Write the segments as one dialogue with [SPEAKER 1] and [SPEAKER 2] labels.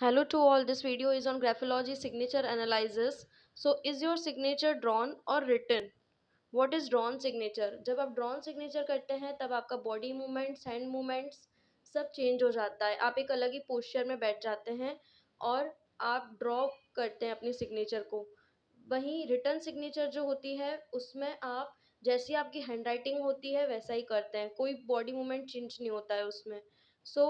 [SPEAKER 1] Hello to all. This video is on graphology signature analysis. So, is your signature drawn or written? What is drawn signature? जब आप drawn signature करते हैं तब आपका body movements, hand movements सब change हो जाता है. आप एक अलग ही posture में बैठ जाते हैं और आप draw करते हैं अपनी signature को. वहीं रिटर्न सिग्नेचर जो होती है उसमें आप जैसी आपकी हैंडराइटिंग होती है वैसा ही करते हैं, कोई बॉडी मूवमेंट चेंज नहीं होता है उसमें. सो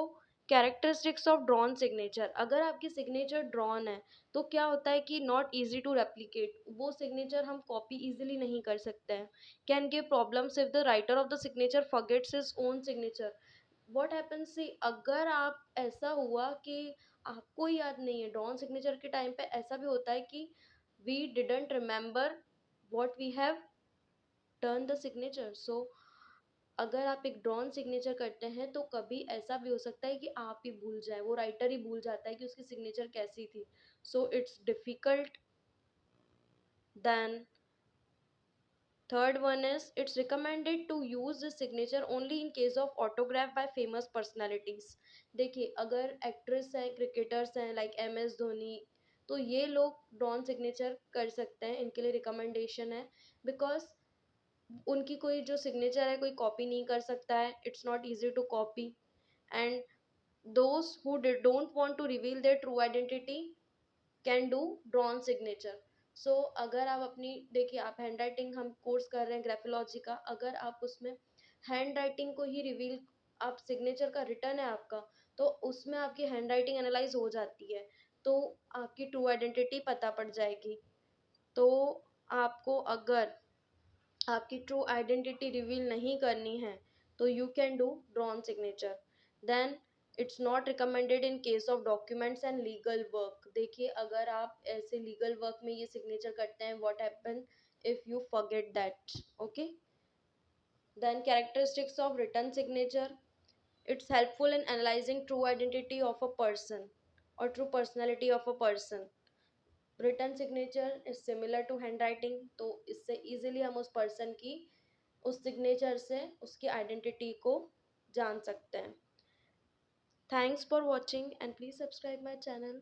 [SPEAKER 1] कैरेक्टरिस्टिक्स ऑफ ड्रॉन सिग्नेचर, अगर आपकी सिग्नेचर ड्रॉन है तो क्या होता है कि नॉट इजी टू रेप्लिकेट, वो सिग्नेचर हम कॉपी इजीली नहीं कर सकते हैं. Can give problems if the writer of the signature forgets his own signature. What happens से अगर आप ऐसा हुआ कि आपको याद नहीं है ड्रॉन सिग्नेचर के टाइम पे, ऐसा भी होता है कि we didn't remember what we have done the signature. So अगर आप एक ड्रॉन सिग्नेचर करते हैं तो कभी ऐसा भी हो सकता है कि आप ही भूल जाए, वो राइटर ही भूल जाता है कि उसकी सिग्नेचर कैसी थी. So it's difficult. Then third one is it's recommended to use this signature only in case of autograph by famous personalities. देखिए अगर एक्ट्रेस हैं, क्रिकेटर्स हैं लाइक MS धोनी, तो ये लोग ड्रॉन सिग्नेचर कर सकते हैं, इनके लिए रिकमेंडेशन है. बिकॉज उनकी कोई जो सिग्नेचर है कोई कॉपी नहीं कर सकता है, it's not easy to copy. And those who don't want to reveal their true identity can do drawn signature. So अगर आप अपनी देखिए, आप हैंड राइटिंग हम कोर्स कर रहे हैं ग्राफोलॉजी का, अगर आप उसमें हैंड राइटिंग को ही रिवील, आप सिग्नेचर का रिटर्न है आपका, तो उसमें आपकी हैंड राइटिंग एनालाइज हो जाती है, तो आपकी ट्रू आइडेंटिटी पता पड़ जाएगी. तो आपको अगर आपकी ट्रू आइडेंटिटी रिवील नहीं करनी है तो you can do drawn signature. Then it's not recommended in case of documents and legal work. देखिए अगर आप ऐसे लीगल वर्क में ये सिग्नेचर करते हैं, what happen if you forget that. Okay. Then characteristics of written signature. it's helpful in analyzing true identity of a person or true personality of a person. Written signature is similar to handwriting, तो इससे easily हम उस person की उस signature से उसकी identity को जान सकते हैं. Thanks for watching and please subscribe my channel.